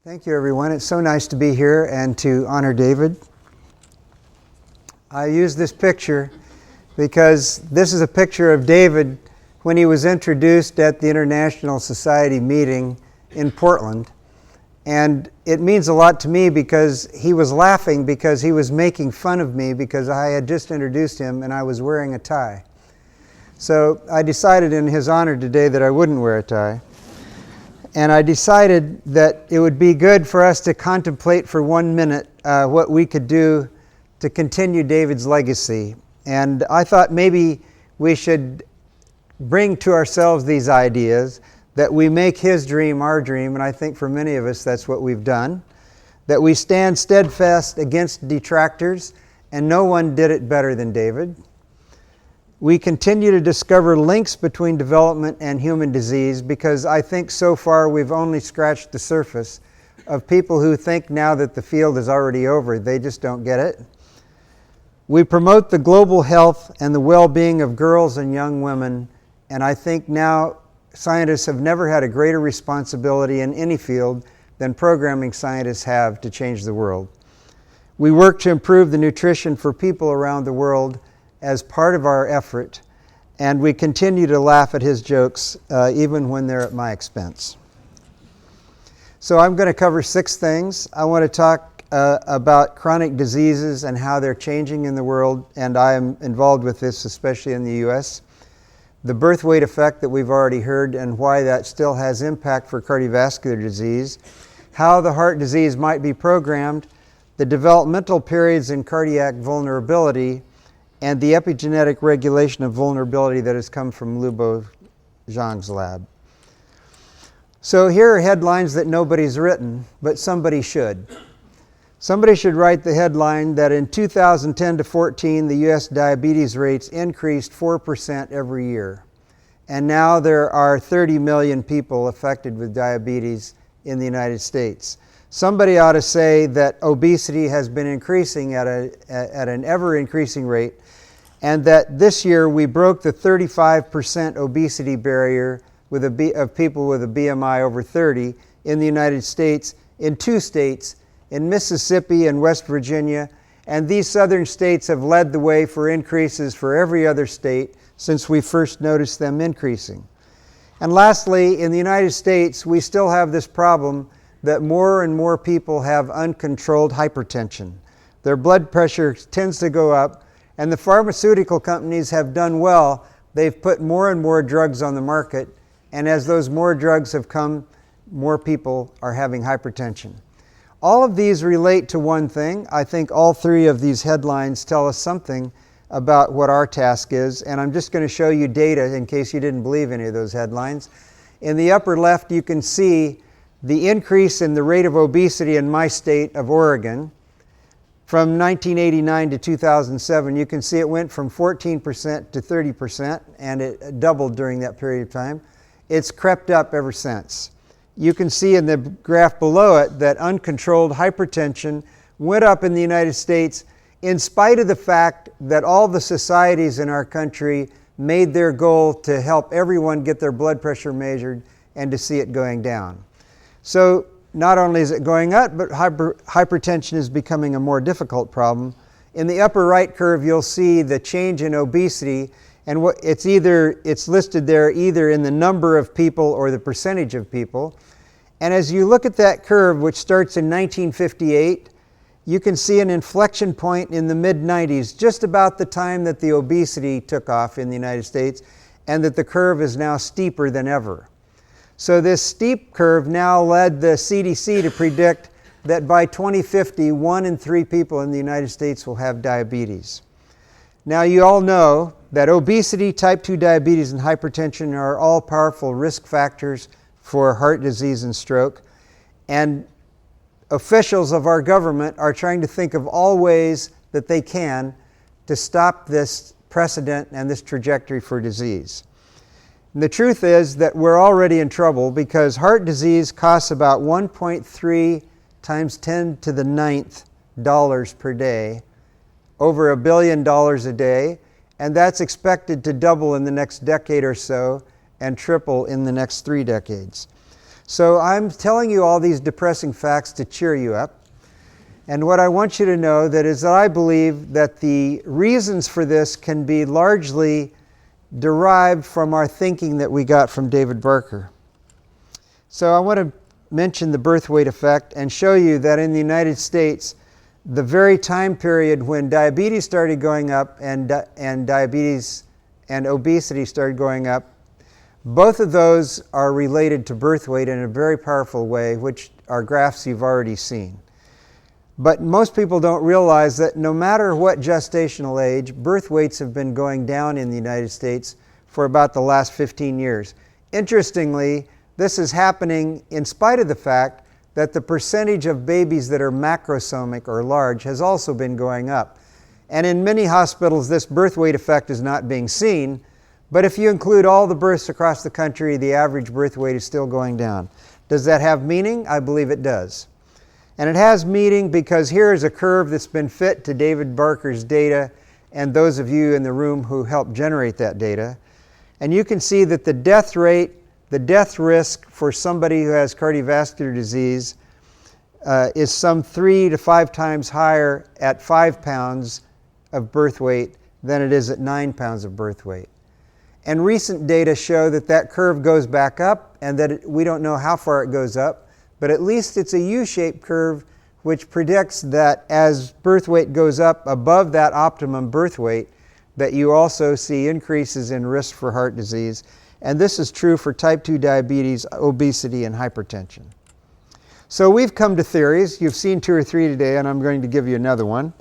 Thank you, everyone. It's so nice to be here and to honor David. I use this picture because this is a picture of David when he was introduced at the International Society meeting in Portland. And it means a lot to me because he was laughing because he was making fun of me because I had just introduced him and I was wearing a tie. So I decided in his honor today that I wouldn't wear a tie. And I decided that it would be good for us to contemplate for 1 minute what we could do to continue David's legacy. And I thought maybe we should bring to ourselves these ideas, that we make his dream our dream, and I think for many of us that's what we've done, that we stand steadfast against detractors, and no one did it better than David. We continue to discover links between development and human disease because I think so far we've only scratched the surface of people who think now that the field is already over. They just don't get it. We promote the global health and the well-being of girls and young women, and I think now scientists have never had a greater responsibility in any field than programming scientists have to change the world. We work to improve the nutrition for people around the world as part of our effort, and we continue to laugh at his jokes even when they're at my expense. So I'm going to cover 6 things. I want to talk about chronic diseases and how they're changing in the world, and I am involved with this, especially in the U.S. The birth weight effect that we've already heard and why that still has impact for cardiovascular disease, how the heart disease might be programmed, the developmental periods in cardiac vulnerability, and the epigenetic regulation of vulnerability that has come from Lubo Zhang's lab. So here are headlines that nobody's written, but somebody should. Somebody should write the headline that in 2010 to 14, the U.S. diabetes rates increased 4% every year. And now there are 30 million people affected with diabetes in the United States. Somebody ought to say that obesity has been increasing at an ever-increasing rate, and that this year we broke the 35% obesity barrier of people with a BMI over 30 in the United States, in 2 states, in Mississippi and West Virginia, and these southern states have led the way for increases for every other state since we first noticed them increasing. And lastly, in the United States, we still have this problem that more and more people have uncontrolled hypertension. Their blood pressure tends to go up, and the pharmaceutical companies have done well. They've put more and more drugs on the market, and as those more drugs have come, more people are having hypertension. All of these relate to one thing. I think all 3 of these headlines tell us something about what our task is, and I'm just going to show you data in case you didn't believe any of those headlines. In the upper left, you can see the increase in the rate of obesity in my state of Oregon. From 1989 to 2007, you can see it went from 14% to 30%, and it doubled during that period of time. It's crept up ever since. You can see in the graph below it that uncontrolled hypertension went up in the United States in spite of the fact that all the societies in our country made their goal to help everyone get their blood pressure measured and to see it going down. So not only is it going up, but hypertension is becoming a more difficult problem. In the upper right curve, you'll see the change in obesity, and it's listed there either in the number of people or the percentage of people. And as you look at that curve, which starts in 1958, you can see an inflection point in the mid-90s, just about the time that the obesity took off in the United States, and that the curve is now steeper than ever. So this steep curve now led the CDC to predict that by 2050, 1 in 3 people in the United States will have diabetes. Now you all know that obesity, type 2 diabetes, and hypertension are all powerful risk factors for heart disease and stroke. And officials of our government are trying to think of all ways that they can to stop this precedent and this trajectory for disease. And the truth is that we're already in trouble because heart disease costs about 1.3 times 10 to the 9th dollars per day, over $1 billion a day, and that's expected to double in the next decade or so and triple in the next 3 decades. So I'm telling you all these depressing facts to cheer you up. And what I want you to know is that I believe that the reasons for this can be largely derived from our thinking that we got from David Barker. So I want to mention the birth weight effect and show you that in the United States, the very time period when diabetes started going up and diabetes and obesity started going up, both of those are related to birth weight in a very powerful way, which are graphs you've already seen. But most people don't realize that no matter what gestational age, birth weights have been going down in the United States for about the last 15 years. Interestingly, this is happening in spite of the fact that the percentage of babies that are macrosomic or large has also been going up. And in many hospitals, this birth weight effect is not being seen. But if you include all the births across the country, the average birth weight is still going down. Does that have meaning? I believe it does. And it has meaning because here is a curve that's been fit to David Barker's data and those of you in the room who helped generate that data. And you can see that the death rate, the death risk for somebody who has cardiovascular disease is some 3 to 5 times higher at 5 pounds of birth weight than it is at 9 pounds of birth weight. And recent data show that that curve goes back up and that we don't know how far it goes up, but at least it's a U-shaped curve which predicts that as birth weight goes up above that optimum birth weight, that you also see increases in risk for heart disease. And this is true for type 2 diabetes, obesity, and hypertension. So we've come to theories. You've seen 2 or 3 today, and I'm going to give you another one,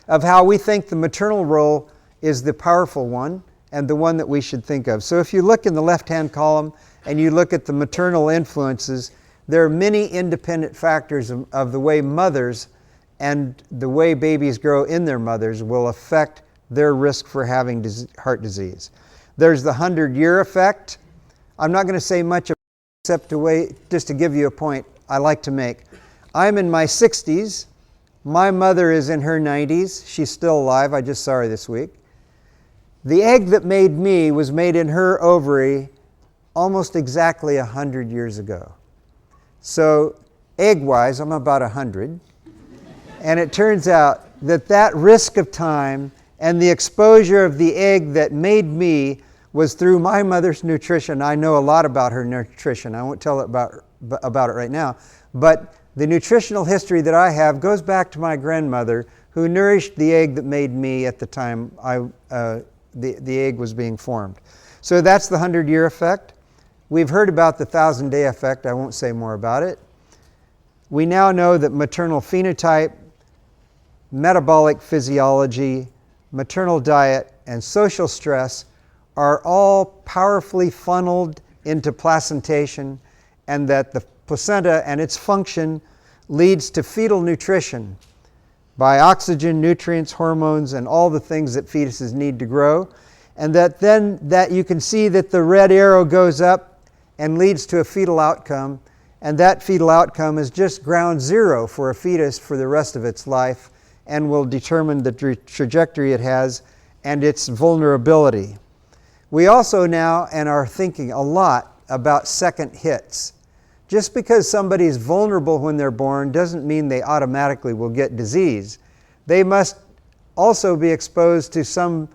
of how we think the maternal role is the powerful one and the one that we should think of. So if you look in the left-hand column and you look at the maternal influences, there are many independent factors of the way mothers and the way babies grow in their mothers will affect their risk for having heart disease. There's the 100-year effect. I'm not going to say much except just to give you a point I like to make. I'm in my 60s. My mother is in her 90s. She's still alive. I just saw her this week. The egg that made me was made in her ovary almost exactly 100 years ago. So egg-wise, I'm about 100. And it turns out that that risk of time and the exposure of the egg that made me was through my mother's nutrition. I know a lot about her nutrition. I won't tell about it right now. But the nutritional history that I have goes back to my grandmother, who nourished the egg that made me at the time the egg was being formed. So that's the 100-year effect. We've heard about the 1,000-day effect. I won't say more about it. We now know that maternal phenotype, metabolic physiology, maternal diet, and social stress are all powerfully funneled into placentation, and that the placenta and its function leads to fetal nutrition by oxygen, nutrients, hormones, and all the things that fetuses need to grow. And that you can see that the red arrow goes up and leads to a fetal outcome. And that fetal outcome is just ground zero for a fetus for the rest of its life and will determine the trajectory it has and its vulnerability. We also now are thinking a lot about second hits. Just because somebody is vulnerable when they're born doesn't mean they automatically will get disease. They must also be exposed to some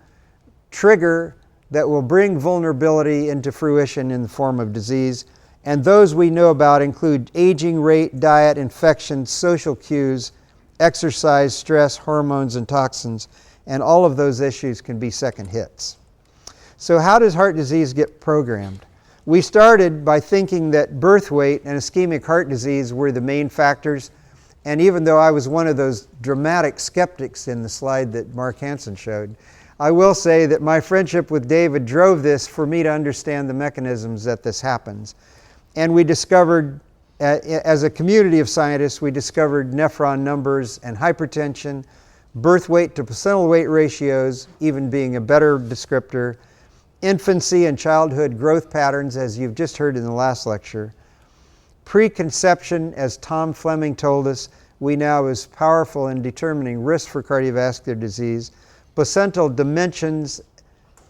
trigger that will bring vulnerability into fruition in the form of disease. And those we know about include aging rate, diet, infections, social cues, exercise, stress, hormones, and toxins. And all of those issues can be second hits. So how does heart disease get programmed? We started by thinking that birth weight and ischemic heart disease were the main factors. And even though I was one of those dramatic skeptics in the slide that Mark Hansen showed, I will say that my friendship with David drove this for me to understand the mechanisms that this happens. And we discovered, as a community of scientists, we discovered nephron numbers and hypertension, birth weight to placental weight ratios even being a better descriptor, infancy and childhood growth patterns, as you've just heard in the last lecture. Preconception, as Tom Fleming told us, we know is powerful in determining risk for cardiovascular disease. Placental dimensions,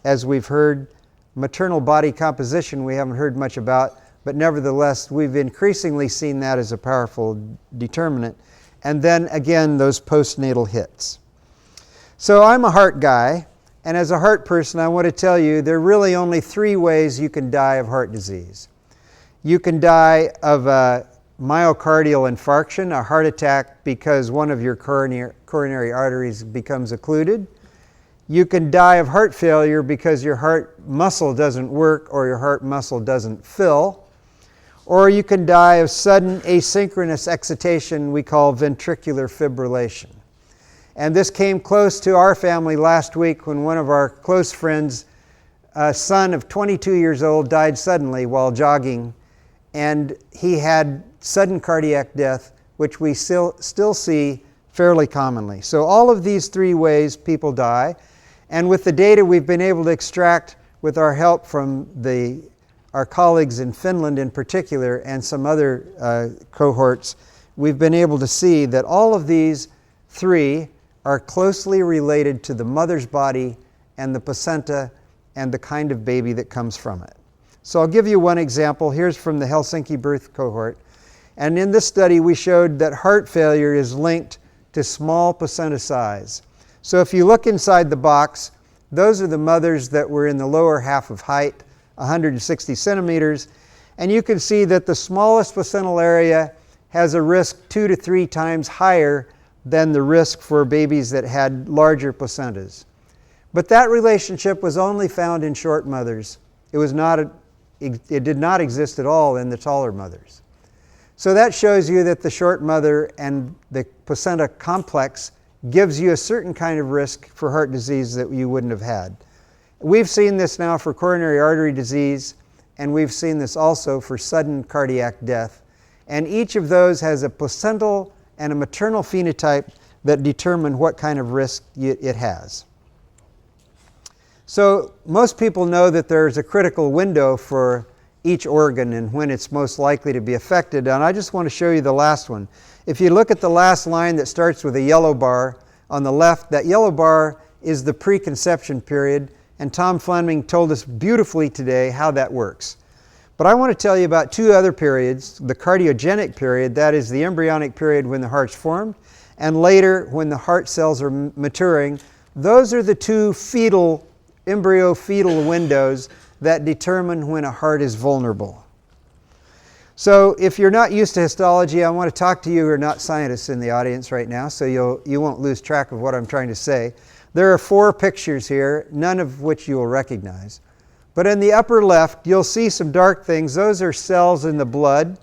as we've heard. Maternal body composition we haven't heard much about, but nevertheless, we've increasingly seen that as a powerful determinant. And then again, those postnatal hits. So I'm a heart guy, and as a heart person, I want to tell you there are really only 3 ways you can die of heart disease. You can die of a myocardial infarction, a heart attack because one of your coronary arteries becomes occluded. You can die of heart failure because your heart muscle doesn't work or your heart muscle doesn't fill. Or you can die of sudden asynchronous excitation we call ventricular fibrillation. And this came close to our family last week when one of our close friends, a son of 22 years old, died suddenly while jogging. And he had sudden cardiac death, which we still see fairly commonly. So all of these 3 ways people die. And with the data we've been able to extract with our help from our colleagues in Finland in particular and some other cohorts, we've been able to see that all of these 3 are closely related to the mother's body and the placenta and the kind of baby that comes from it. So I'll give you one example. Here's from the Helsinki birth cohort. And in this study, we showed that heart failure is linked to small placenta size. So if you look inside the box, those are the mothers that were in the lower half of height, 160 centimeters. And you can see that the smallest placental area has a risk 2 to 3 times higher than the risk for babies that had larger placentas. But that relationship was only found in short mothers. It did not exist at all in the taller mothers. So that shows you that the short mother and the placenta complex gives you a certain kind of risk for heart disease that you wouldn't have had. We've seen this now for coronary artery disease, and we've seen this also for sudden cardiac death. And each of those has a placental and a maternal phenotype that determine what kind of risk it has. So most people know that there's a critical window for each organ and when it's most likely to be affected. And I just want to show you the last one. If you look at the last line that starts with a yellow bar on the left, that yellow bar is the preconception period. And Tom Fleming told us beautifully today how that works. But I want to tell you about 2 other periods. The cardiogenic period, that is the embryonic period when the heart's formed, and later when the heart cells are maturing. Those are the 2 embryo-fetal windows that determine when a heart is vulnerable. So if you're not used to histology, I want to talk to you who are not scientists in the audience right now, so you won't lose track of what I'm trying to say. There are 4 pictures here, none of which you will recognize. But in the upper left, you'll see some dark things. Those are cells in the blood.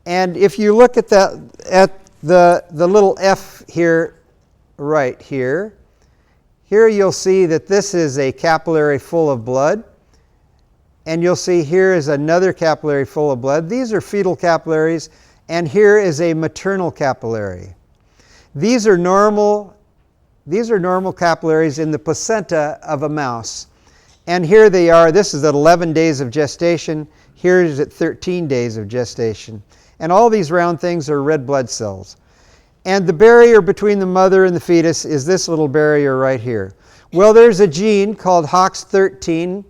And if you look at the little F here, right here, you'll see that this is a capillary full of blood. And you'll see here is another capillary full of blood. These are fetal capillaries, and here is a maternal capillary. These are normal capillaries in the placenta of a mouse. And here they are. This is at 11 days of gestation. Here is at 13 days of gestation. And all these round things are red blood cells. And the barrier between the mother and the fetus is this little barrier right here. Well, there's a gene called HOX13,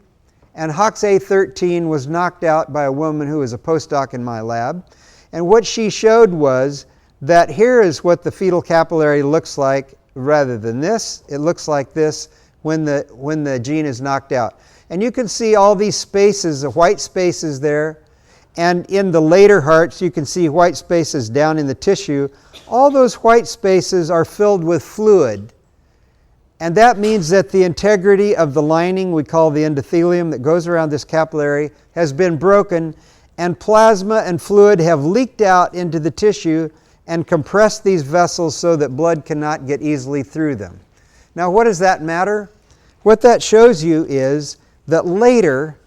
and HOXA13 was knocked out by a woman who was a postdoc in my lab. And what she showed was that here is what the fetal capillary looks like rather than this. It looks like this when the gene is knocked out. And you can see all these spaces, the white spaces there. And in the later hearts, you can see white spaces down in the tissue. All those white spaces are filled with fluid. And that means that the integrity of the lining, we call the endothelium, that goes around this capillary, has been broken, and plasma and fluid have leaked out into the tissue and compressed these vessels so that blood cannot get easily through them. Now, what does that matter? What that shows you is that later,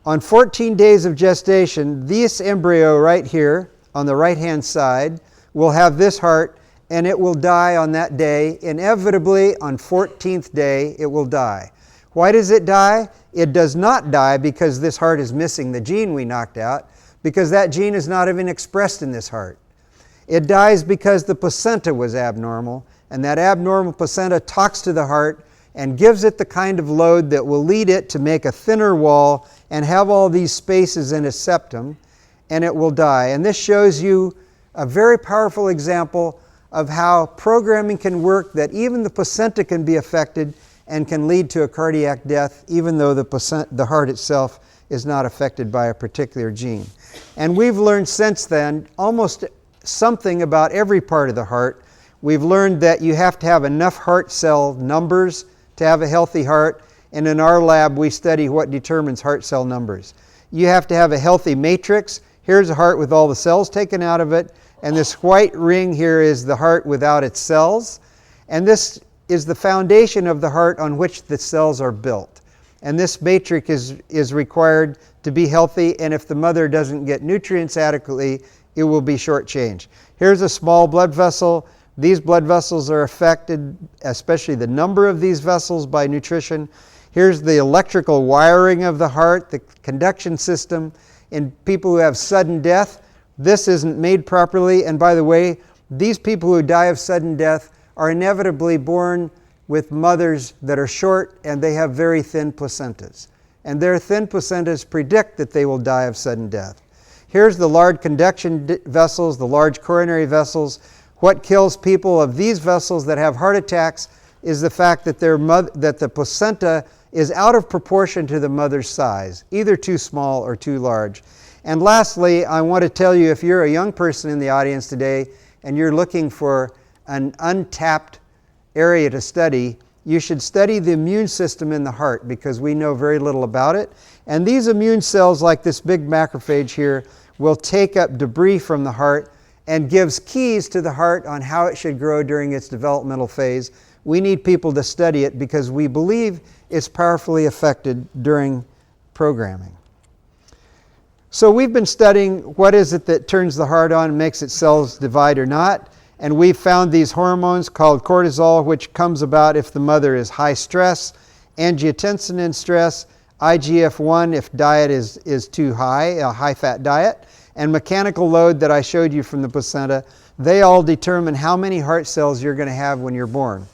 on 14 days of gestation, this embryo right here on the right-hand side will have this heart, and it will die on that day. Inevitably, on 14th day, it will die. Why does it die? It does not die because this heart is missing the gene we knocked out, because that gene is not even expressed in this heart. It dies because the placenta was abnormal, and that abnormal placenta talks to the heart and gives it the kind of load that will lead it to make a thinner wall and have all these spaces in a septum. and it will die. And this shows you a very powerful example of how programming can work, that even the placenta can be affected and can lead to a cardiac death, even though the heart itself is not affected by a particular gene. And we've learned since then almost something about every part of the heart. We've learned that you have to have enough heart cell numbers to have a healthy heart, and in our lab we study what determines heart cell numbers. You have to have a healthy matrix. Here's a heart with all the cells taken out of it, and this white ring here is the heart without its cells, and this is the foundation of the heart on which the cells are built. And this matrix is required to be healthy, and if the mother doesn't get nutrients adequately, it will be shortchanged. Here's a small blood vessel. These blood vessels are affected, especially the number of these vessels, by nutrition. Here's the electrical wiring of the heart, the conduction system. In people who have sudden death, this isn't made properly. And by the way, these people who die of sudden death are inevitably born with mothers that are short, and they have very thin placentas. And their thin placentas predict that they will die of sudden death. Here's the large conduction vessels, the large coronary vessels. What kills people of these vessels that have heart attacks is the fact that the placenta is out of proportion to the mother's size, either too small or too large. And lastly, I want to tell you, if you're a young person in the audience today and you're looking for an untapped area to study, you should study the immune system in the heart, because we know very little about it. And these immune cells, like this big macrophage here, will take up debris from the heart and gives keys to the heart on how it should grow during its developmental phase. We need people to study it because we believe it's powerfully affected during programming. So we've been studying what is it that turns the heart on and makes its cells divide or not. And we've found these hormones called cortisol, which comes about if the mother is high stress, angiotensin in stress, IGF-1 if diet is too high, a high-fat diet, and mechanical load that I showed you from the placenta. They all determine how many heart cells you're going to have when you're born.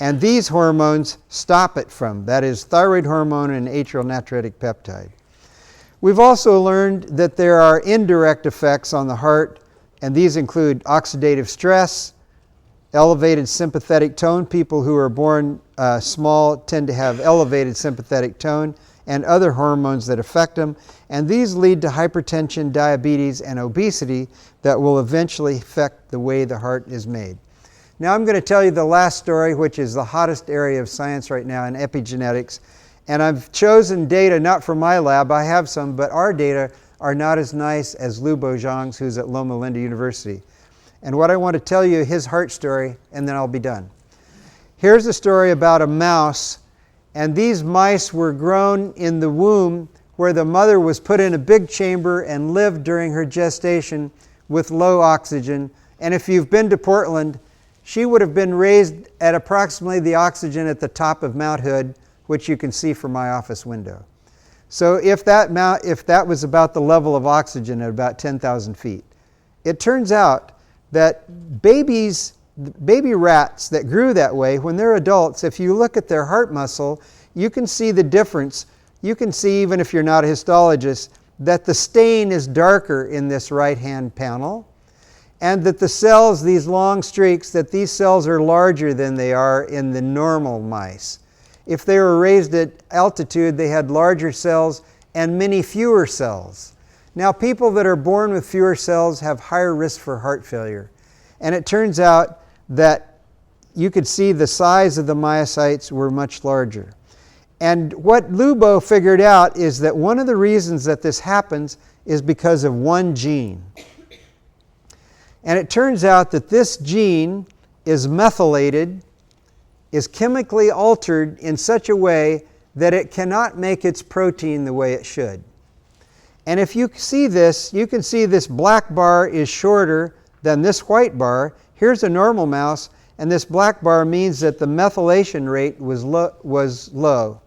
And these hormones stop it from, that is thyroid hormone and atrial natriuretic peptide. We've also learned that there are indirect effects on the heart, and these include oxidative stress, elevated sympathetic tone. People who are born small tend to have elevated sympathetic tone, and other hormones that affect them. And these lead to hypertension, diabetes, and obesity that will eventually affect the way the heart is made. Now I'm going to tell you the last story, which is the hottest area of science right now in epigenetics. And I've chosen data not from my lab, I have some, but our data are not as nice as Lou Bojang's, who's at Loma Linda University. And what I want to tell you, his heart story, and then I'll be done. Here's a story about a mouse, and these mice were grown in the womb where the mother was put in a big chamber and lived during her gestation with low oxygen. And if you've been to Portland, she would have been raised at approximately the oxygen at the top of Mount Hood, which you can see from my office window. So if that was about the level of oxygen at about 10,000 feet, it turns out that baby rats that grew that way, when they're adults, if you look at their heart muscle, you can see the difference. You can see, even if you're not a histologist, that the stain is darker in this right-hand panel, and that the cells, these long streaks, that these cells are larger than they are in the normal mice. If they were raised at altitude, they had larger cells and many fewer cells. Now, people that are born with fewer cells have higher risk for heart failure. And it turns out that you could see the size of the myocytes were much larger. And what Lubo figured out is that one of the reasons that this happens is because of one gene. And it turns out that this gene is methylated, is chemically altered in such a way that it cannot make its protein the way it should. And if you see this, you can see this black bar is shorter than this white bar. Here's a normal mouse, and this black bar means that the methylation rate was low.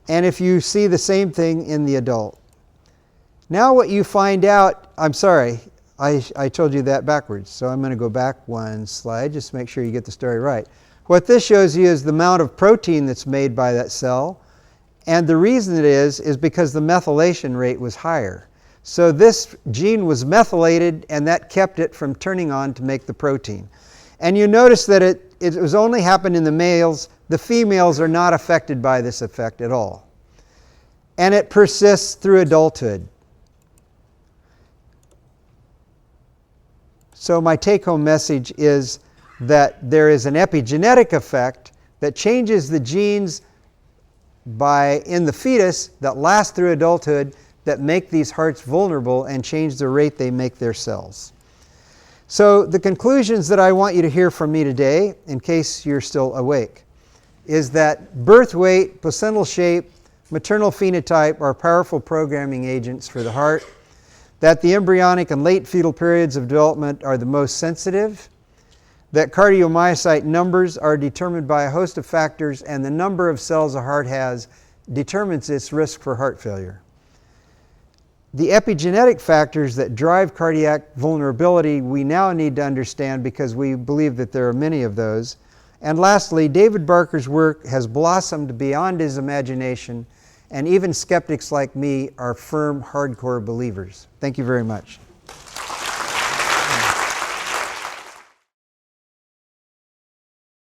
And if you see the same thing in the adult. Now what you find out, I'm sorry, I told you that backwards, so I'm going to go back one slide just to make sure you get the story right. What this shows you is the amount of protein that's made by that cell, and the reason it is because the methylation rate was higher. So this gene was methylated, and that kept it from turning on to make the protein. And you notice that it was only happened in the males. The females are not affected by this effect at all. And it persists through adulthood. So my take-home message is that there is an epigenetic effect that changes the genes in the fetus that last through adulthood that make these hearts vulnerable and change the rate they make their cells. So the conclusions that I want you to hear from me today, in case you're still awake, is that birth weight, placental shape, maternal phenotype are powerful programming agents for the heart, that the embryonic and late fetal periods of development are the most sensitive, that cardiomyocyte numbers are determined by a host of factors, and the number of cells a heart has determines its risk for heart failure. The epigenetic factors that drive cardiac vulnerability we now need to understand because we believe that there are many of those. And lastly, David Barker's work has blossomed beyond his imagination, and even skeptics like me are firm, hardcore believers. Thank you very much.